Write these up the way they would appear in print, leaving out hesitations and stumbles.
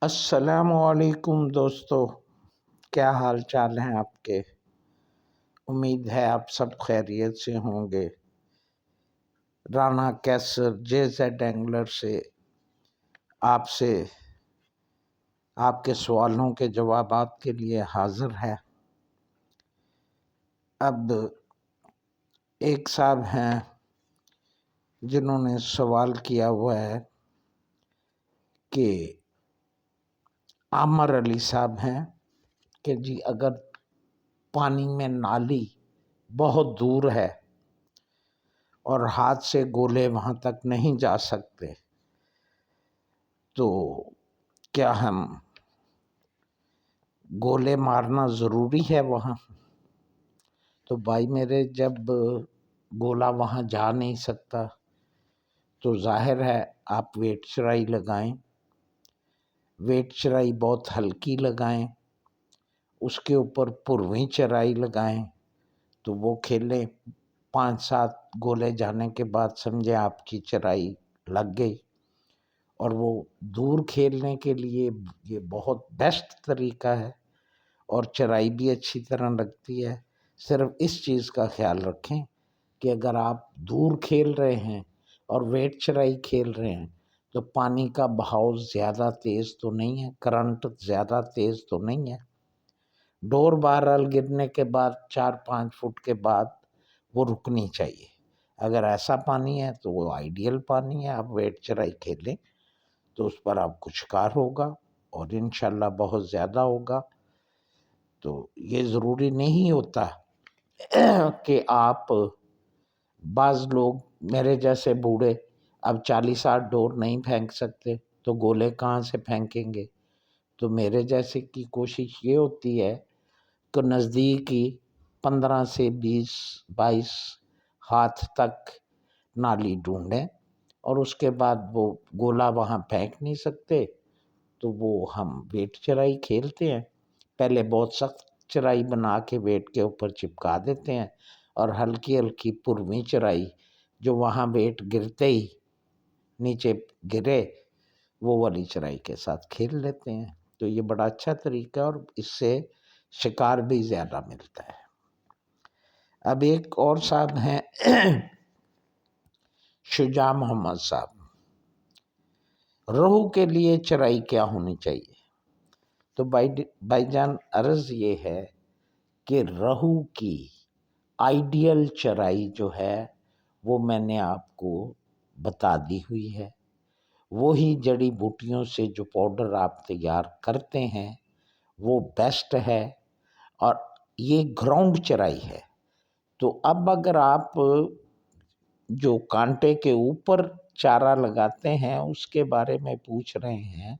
السلام علیکم دوستو، کیا حال چال ہیں آپ کے؟ امید ہے آپ سب خیریت سے ہوں گے۔ رانا کیسر JZ اینگلر سے آپ کے سوالوں کے جوابات کے لیے حاضر ہے۔ اب ایک صاحب ہیں جنہوں نے سوال کیا ہوا ہے کہ عامر علی صاحب ہیں کہ جی اگر پانی میں نالی بہت دور ہے اور ہاتھ سے گولے وہاں تک نہیں جا سکتے تو کیا ہم گولے مارنا ضروری ہے وہاں؟ تو بھائی میرے، جب گولا وہاں جا نہیں سکتا تو ظاہر ہے آپ ویٹ چرائی لگائیں، ویٹ چرائی بہت ہلکی لگائیں، اس کے اوپر پرویں چرائی لگائیں تو وہ کھیلیں۔ 5-7 گولے جانے کے بعد سمجھیں آپ کی چرائی لگ گئی، اور وہ دور کھیلنے کے لیے یہ بہت بیسٹ طریقہ ہے اور چرائی بھی اچھی طرح لگتی ہے۔ صرف اس چیز کا خیال رکھیں کہ اگر آپ دور کھیل رہے ہیں اور ویٹ چرائی کھیل رہے ہیں تو پانی کا بہاؤ زیادہ تیز تو نہیں ہے، کرنٹ زیادہ تیز تو نہیں ہے۔ ڈور بارل گرنے کے بعد 4-5 فٹ کے بعد وہ رکنی چاہیے۔ اگر ایسا پانی ہے تو وہ آئیڈیل پانی ہے، آپ ویٹ چرائی کھیلیں تو اس پر آپ کو شکار ہوگا اور انشاءاللہ بہت زیادہ ہوگا۔ تو یہ ضروری نہیں ہوتا کہ آپ، بعض لوگ میرے جیسے بوڑھے اب 40-60 ڈور نہیں پھینک سکتے تو گولے کہاں سے پھینکیں گے؟ تو میرے جیسے کی کوشش یہ ہوتی ہے کہ نزدیک ہی 15 سے 20-22 ہاتھ تک نالی ڈھونڈیں، اور اس کے بعد وہ گولا وہاں پھینک نہیں سکتے تو وہ ہم ویٹ چرائی کھیلتے ہیں۔ پہلے بہت سخت چرائی بنا کے ویٹ کے اوپر چپکا دیتے ہیں، اور ہلکی ہلکی پرویں چرائی جو وہاں ویٹ گرتے ہی نیچے گرے وہ والی چرائی کے ساتھ کھیل لیتے ہیں۔ تو یہ بڑا اچھا طریقہ ہے اور اس سے شکار بھی زیادہ ملتا ہے۔ اب ایک اور صاحب ہیں شجاع محمد صاحب، روہو کے لیے چرائی کیا ہونی چاہیے؟ تو بھائی جان، عرض یہ ہے کہ روہو کی آئیڈیل چرائی جو ہے وہ میں نے آپ کو بتا دی ہوئی ہے۔ وہی جڑی بوٹیوں سے جو پاؤڈر آپ تیار کرتے ہیں وہ بیسٹ ہے، اور یہ گراؤنڈ چرائی ہے۔ تو اب اگر آپ جو کانٹے کے اوپر چارہ لگاتے ہیں اس کے بارے میں پوچھ رہے ہیں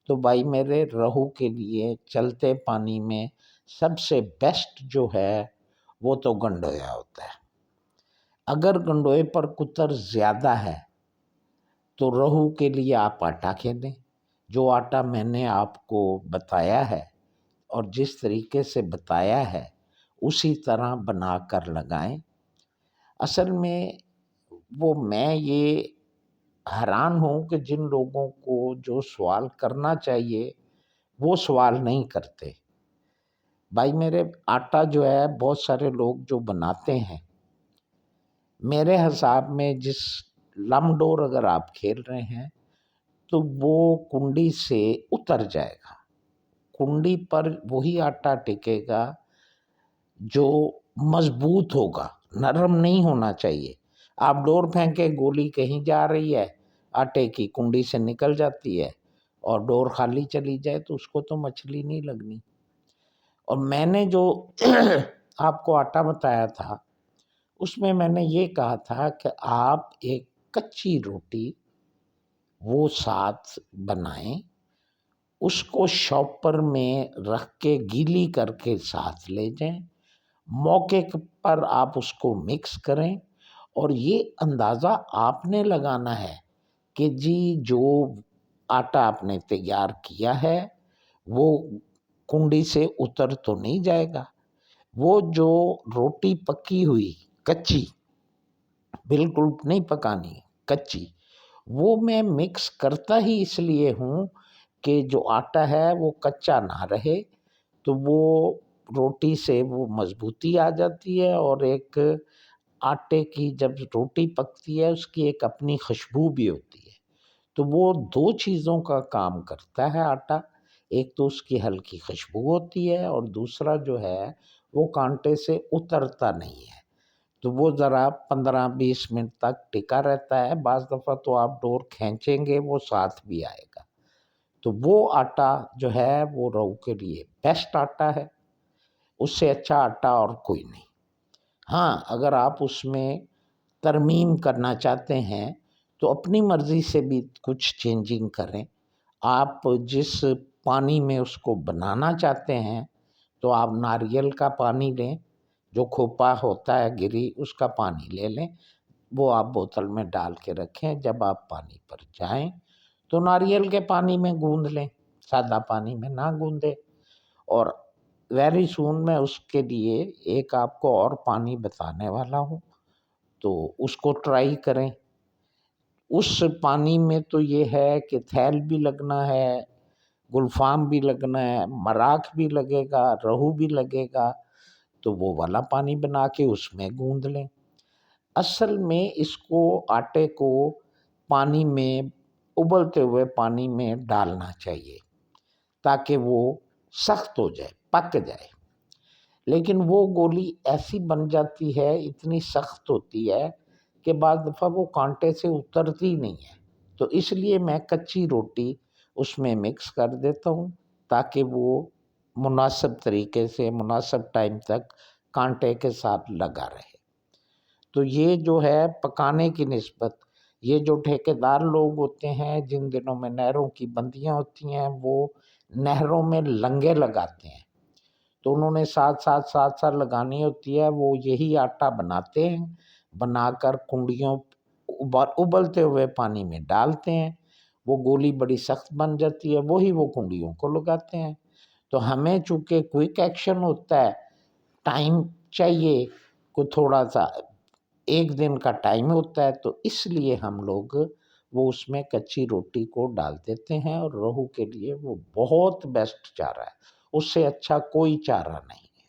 تو بھائی میرے، روہو کے لیے چلتے پانی میں سب سے بیسٹ جو ہے وہ تو گنڈویا ہوتا ہے۔ اگر گنڈوئے پر کتر زیادہ ہے تو روہو کے لیے آپ آٹا کھیلیں، جو آٹا میں نے آپ کو بتایا ہے اور جس طریقے سے بتایا ہے اسی طرح بنا کر لگائیں۔ اصل میں میں یہ حیران ہوں کہ جن لوگوں کو جو سوال کرنا چاہیے وہ سوال نہیں کرتے۔ بھائی میرے، آٹا جو ہے بہت سارے لوگ جو بناتے ہیں، میرے حساب میں جس لم ڈور اگر آپ کھیل رہے ہیں تو وہ کنڈی سے اتر جائے گا، کنڈی پر وہی آٹا ٹکے گا جو مضبوط ہوگا، نرم نہیں ہونا چاہیے۔ آپ ڈور پھینکے، گولی کہیں جا رہی ہے، آٹے کی کنڈی سے نکل جاتی ہے اور ڈور خالی چلی جائے تو اس کو تو مچھلی نہیں لگنی۔ اور میں نے جو آپ کو آٹا بتایا تھا اس میں نے یہ کہا تھا کہ آپ ایک کچی روٹی وہ ساتھ بنائیں، اس کو شاپر میں رکھ کے گیلی کر کے ساتھ لے جائیں، موقع پر آپ اس کو مکس کریں، اور یہ اندازہ آپ نے لگانا ہے کہ جی جو آٹا آپ نے تیار کیا ہے وہ کنڈی سے اتر تو نہیں جائے گا۔ وہ جو روٹی پکی ہوئی کچی، بالکل نہیں پکانی، کچی، وہ میں مکس کرتا ہی اس لیے ہوں کہ جو آٹا ہے وہ کچا نہ رہے، تو وہ روٹی سے وہ مضبوطی آ جاتی ہے، اور ایک آٹے کی جب روٹی پکتی ہے اس کی ایک اپنی خوشبو بھی ہوتی ہے۔ تو وہ دو چیزوں کا کام کرتا ہے آٹا، ایک تو اس کی ہلکی خوشبو ہوتی ہے، اور دوسرا جو ہے وہ کانٹے سے اترتا نہیں ہے، تو وہ ذرا 15-20 منٹ تک ٹکا رہتا ہے۔ بعض دفعہ تو آپ ڈور کھینچیں گے وہ ساتھ بھی آئے گا۔ تو وہ آٹا جو ہے وہ رہو کے لیے بیسٹ آٹا ہے، اس سے اچھا آٹا اور کوئی نہیں۔ ہاں، اگر آپ اس میں ترمیم کرنا چاہتے ہیں تو اپنی مرضی سے بھی کچھ چینجنگ کریں۔ آپ جس پانی میں اس کو بنانا چاہتے ہیں تو آپ ناریل کا پانی لیں، جو کھوپا ہوتا ہے گری، اس کا پانی لے لیں، وہ آپ بوتل میں ڈال کے رکھیں۔ جب آپ پانی پر جائیں تو ناریل کے پانی میں گوندھ لیں، سادہ پانی میں نہ گوندیں۔ اور ویری سون میں اس کے لیے ایک آپ کو اور پانی بتانے والا ہوں، تو اس کو ٹرائی کریں۔ اس پانی میں تو یہ ہے کہ تھیل بھی لگنا ہے، گلفام بھی لگنا ہے، مراک بھی لگے گا، رہو بھی لگے گا، تو وہ والا پانی بنا کے اس میں گوندھ لیں۔ اصل میں اس کو آٹے کو پانی میں، ابلتے ہوئے پانی میں ڈالنا چاہیے تاکہ وہ سخت ہو جائے، پک جائے، لیکن وہ گولی ایسی بن جاتی ہے، اتنی سخت ہوتی ہے کہ بعض دفعہ وہ کانٹے سے اترتی نہیں ہے۔ تو اس لیے میں کچی روٹی اس میں مکس کر دیتا ہوں تاکہ وہ مناسب طریقے سے مناسب ٹائم تک کانٹے کے ساتھ لگا رہے۔ تو یہ جو ہے پکانے کی نسبت، یہ جو ٹھیکیدار لوگ ہوتے ہیں جن دنوں میں نہروں کی بندیاں ہوتی ہیں، وہ نہروں میں لنگے لگاتے ہیں، تو انہوں نے ساتھ لگانی ہوتی ہے۔ وہ یہی آٹا بناتے ہیں، بنا کر کنڈیوں ابلتے ہوئے پانی میں ڈالتے ہیں، وہ گولی بڑی سخت بن جاتی ہے، وہی وہ کنڈیوں کو لگاتے ہیں۔ تو ہمیں چونکہ کوئک ایکشن ہوتا ہے، ٹائم چاہیے، کو تھوڑا سا ایک دن کا ٹائم ہوتا ہے، تو اس لیے ہم لوگ وہ اس میں کچی روٹی کو ڈال دیتے ہیں، اور رہو کے لیے وہ بہت بیسٹ چارہ ہے، اس سے اچھا کوئی چارہ نہیں ہے۔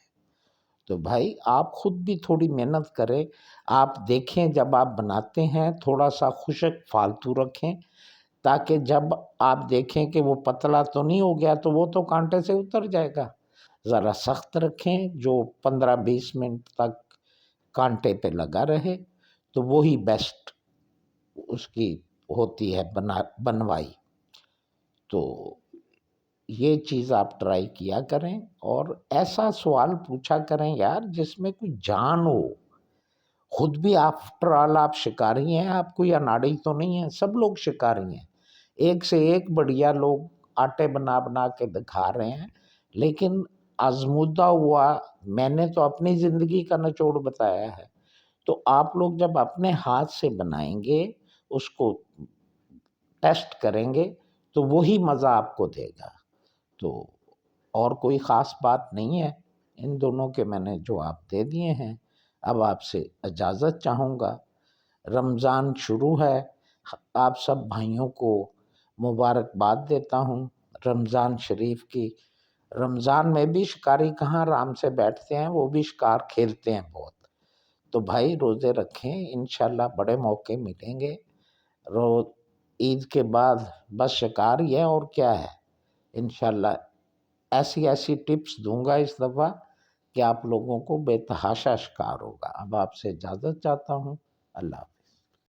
تو بھائی آپ خود بھی تھوڑی محنت کریں، آپ دیکھیں جب آپ بناتے ہیں تھوڑا سا خشک فالتو رکھیں، تاکہ جب آپ دیکھیں کہ وہ پتلا تو نہیں ہو گیا تو وہ تو کانٹے سے اتر جائے گا۔ ذرا سخت رکھیں جو 15-20 منٹ تک کانٹے پہ لگا رہے، تو وہی بیسٹ اس کی ہوتی ہے بنوائی۔ تو یہ چیز آپ ٹرائی کیا کریں، اور ایسا سوال پوچھا کریں یار جس میں کوئی جان ہو۔ خود بھی آفٹر آل آپ شکاری ہیں، آپ کوئی اناڑی تو نہیں ہیں، سب لوگ شکاری ہیں، ایک سے ایک بڑھیا لوگ آٹے بنا بنا کے دکھا رہے ہیں، لیکن آزمودہ ہوا میں نے تو اپنی زندگی کا نچوڑ بتایا ہے۔ تو آپ لوگ جب اپنے ہاتھ سے بنائیں گے، اس کو ٹیسٹ کریں گے، تو وہی مزہ آپ کو دے گا۔ تو اور کوئی خاص بات نہیں ہے، ان دونوں کے میں نے جواب دے دیے ہیں۔ اب آپ سے اجازت چاہوں گا، رمضان شروع ہے، آپ سب بھائیوں کو مبارکباد دیتا ہوں رمضان شریف کی۔ رمضان میں بھی شکاری کہاں آرام سے بیٹھتے ہیں، وہ بھی شکار کھیلتے ہیں بہت۔ تو بھائی روزے رکھیں، انشاءاللہ بڑے موقع ملیں گے۔ عید کے بعد بس شکار ہی ہے اور کیا ہے، انشاءاللہ ایسی ٹپس دوں گا اس دفعہ کہ آپ لوگوں کو بے تحاشا شکار ہوگا۔ اب آپ سے اجازت چاہتا ہوں، اللہ حافظ۔